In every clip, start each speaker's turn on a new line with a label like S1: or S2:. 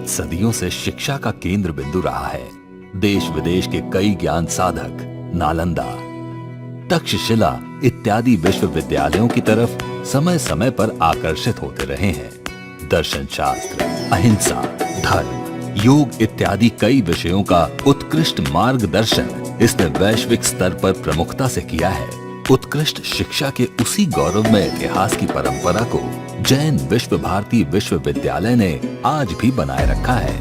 S1: भारत सदियों से शिक्षा का केंद्र बिंदु रहा है। देश विदेश के कई ज्ञान साधक नालंदा, तक्षशिला इत्यादि विश्वविद्यालयों की तरफ समय समय पर आकर्षित होते रहे हैं। दर्शन शास्त्र, अहिंसा, धर्म, योग इत्यादि कई विषयों का उत्कृष्ट मार्गदर्शन इसने वैश्विक स्तर पर प्रमुखता से किया है। उत्कृष्ट शिक्षा के उसी गौरवमय इतिहास की परंपरा को जैन विश्व भारती विश्वविद्यालय ने आज भी बनाए रखा है।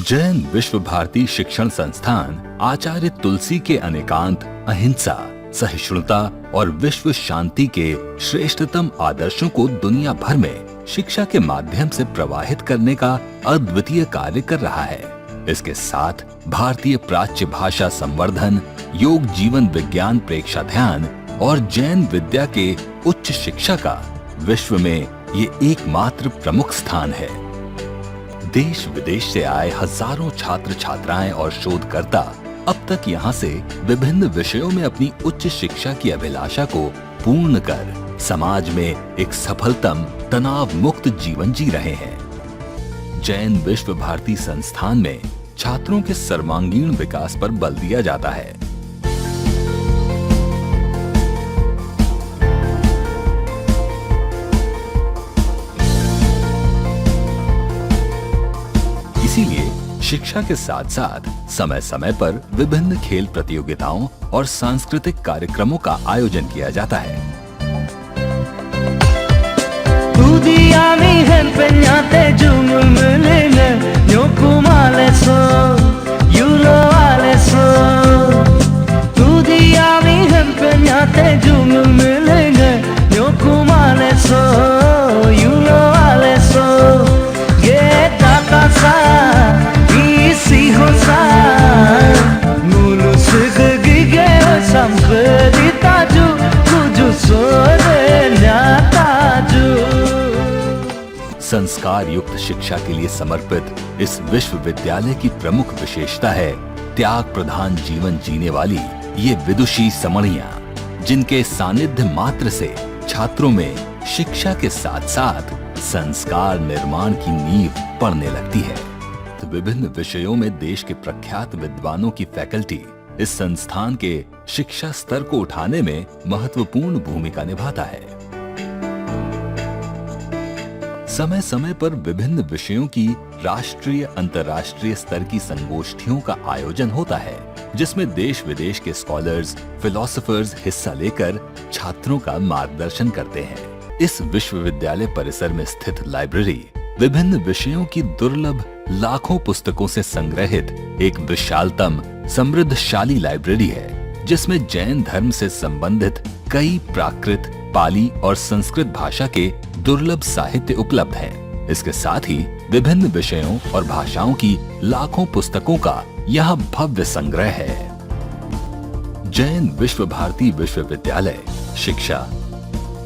S1: जैन विश्व भारती शिक्षण संस्थान आचार्य तुलसी के अनेकांत अहिंसा, सहिष्णुता और विश्व शांति के श्रेष्ठतम आदर्शों को दुनिया भर में शिक्षा के माध्यम से प्रवाहित करने का अद्वितीय कार्य कर रहा है। इसके साथ भारतीय प्राच्य भाषा संवर्धन, योग जीवन विज्ञान प्रेक्षाध्यान और जैन विद्या के उच्च शिक्षा का विश्व में ये एकमात्र प्रमुख स्थान है। देश विदेश से आए हजारों छात्र छात्राएं और शोधकर्ता अब तक यहाँ से विभिन्न विषयों में अपनी उच्च शिक्षा की अभिलाषा को पूर्ण कर समाज में एक सफलतम तनाव मुक्त जीवन जी रहे हैं। जैन विश्व भारती संस्थान में छात्रों के सर्वांगीण विकास पर बल दिया जाता है। इसीलिए शिक्षा के साथ साथ समय समय पर विभिन्न खेल प्रतियोगिताओं और सांस्कृतिक कार्यक्रमों का आयोजन किया जाता है। संस्कार युक्त शिक्षा के लिए समर्पित इस विश्वविद्यालय की प्रमुख विशेषता है त्याग प्रधान जीवन जीने वाली ये विदुषी समणियां, जिनके सानिध्य मात्र से छात्रों में शिक्षा के साथ साथ संस्कार निर्माण की नींव पड़ने लगती है। तो विभिन्न विषयों में देश के प्रख्यात विद्वानों की फैकल्टी इस संस्थान के शिक्षा स्तर को उठाने में महत्वपूर्ण भूमिका निभाता है। समय समय पर विभिन्न विषयों की राष्ट्रीय अंतर्राष्ट्रीय स्तर की संगोष्ठियों का आयोजन होता है, जिसमें देश विदेश के स्कॉलर्स, फिलोसोफर्स हिस्सा लेकर छात्रों का मार्गदर्शन करते हैं। इस विश्वविद्यालय परिसर में स्थित लाइब्रेरी विभिन्न विषयों की दुर्लभ लाखों पुस्तकों से संग्रहित एक विशालतम समृद्धशाली लाइब्रेरी है, जिसमें जैन धर्म से संबंधित कई प्राकृत, पाली और संस्कृत भाषा के दुर्लभ साहित्य उपलब्ध है। इसके साथ ही विभिन्न विषयों और भाषाओं की लाखों पुस्तकों का यह भव्य संग्रह है। जैन विश्व भारती विश्वविद्यालय शिक्षा,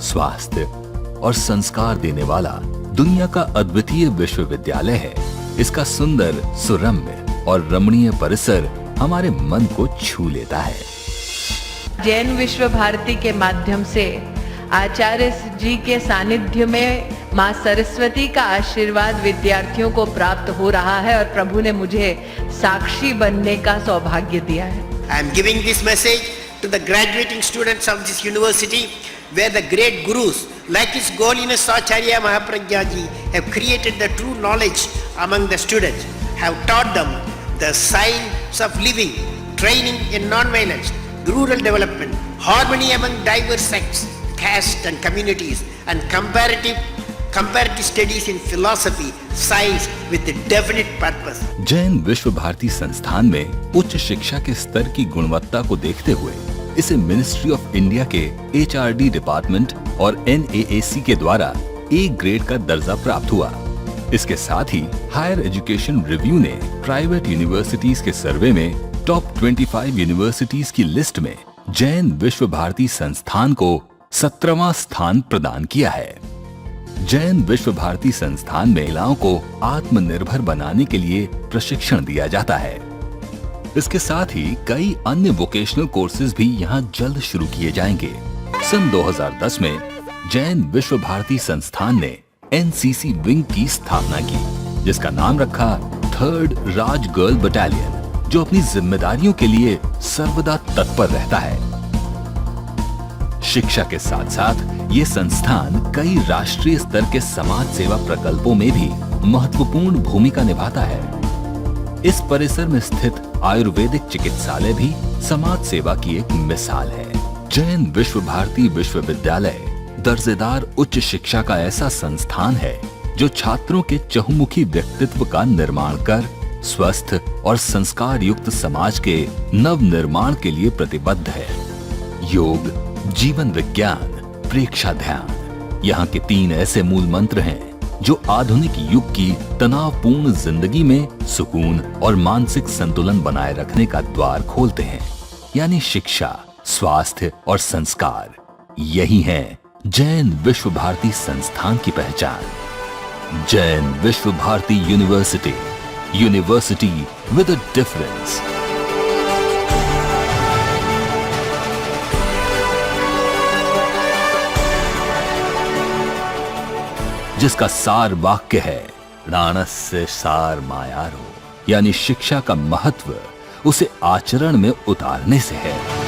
S1: स्वास्थ्य और संस्कार देने वाला दुनिया का अद्वितीय विश्वविद्यालय है। इसका सुंदर, सुरम्य और रमणीय परिसर हमारे मन को छू लेता है।
S2: जैन विश्व भारती के माध्यम से आचार्य जी के सानिध्य में माँ सरस्वती का आशीर्वाद विद्यार्थियों को प्राप्त हो रहा है और प्रभु ने मुझे साक्षी बनने का सौभाग्य दिया है।
S3: I am giving this message to the graduating students of this university, where the great gurus like His Holiness Acharya Mahapragya Ji have created the true knowledge among the students, have taught them the science of living, training in non-violence, rural development, harmony among diverse sects, caste and communities, and comparative studies in philosophy, science with a definite purpose.
S1: Jain Vishva Bharti संस्थान में उच्च शिक्षा के स्तर की गुणवत्ता को देखते हुए इसे मिनिस्ट्री ऑफ इंडिया के HRD डिपार्टमेंट और NAAC के द्वारा A ग्रेड का दर्जा प्राप्त हुआ। इसके साथ ही हायर एजुकेशन रिव्यू ने प्राइवेट यूनिवर्सिटीज के सर्वे में टॉप 25 यूनिवर्सिटीज की लिस्ट में जैन विश्व भारती संस्थान को 17वां स्थान प्रदान किया है। जैन विश्व भारती संस्थान में महिलाओं को आत्मनिर्भर बनाने के लिए प्रशिक्षण दिया जाता है। इसके साथ ही कई अन्य वोकेशनल कोर्सेज भी यहाँ जल्द शुरू किए जाएंगे। सन 2010 में जैन विश्व भारती संस्थान ने एनसीसी विंग की स्थापना की, जिसका नाम रखा 3rd राज गर्ल बटालियन, जो अपनी जिम्मेदारियों के लिए सर्वदा तत्पर रहता है। शिक्षा के साथ साथ ये संस्थान कई राष्ट्रीय स्तर के समाज सेवा प्रकल्पों में भी महत्वपूर्ण भूमिका निभाता है। इस परिसर में स्थित आयुर्वेदिक चिकित्सालय भी समाज सेवा की एक मिसाल है। जैन विश्व भारती विश्वविद्यालय दर्जेदार उच्च शिक्षा का ऐसा संस्थान है जो छात्रों के चहुमुखी व्यक्तित्व का निर्माण कर स्वस्थ और संस्कार युक्त समाज के नव निर्माण के लिए प्रतिबद्ध है। योग, जीवन विज्ञान, प्रेक्षा ध्यान, यहाँ के 3 ऐसे मूल मंत्र हैं जो आधुनिक युग की तनावपूर्ण जिंदगी में सुकून और मानसिक संतुलन बनाए रखने का द्वार खोलते हैं, यानी शिक्षा, स्वास्थ्य और संस्कार। यही है जैन विश्व भारती संस्थान की पहचान। Jain Vishva Bharati university, university with a difference. जिसका सार वाक्य है प्राणस्य सार मायारो, यानी शिक्षा का महत्व उसे आचरण में उतारने से है।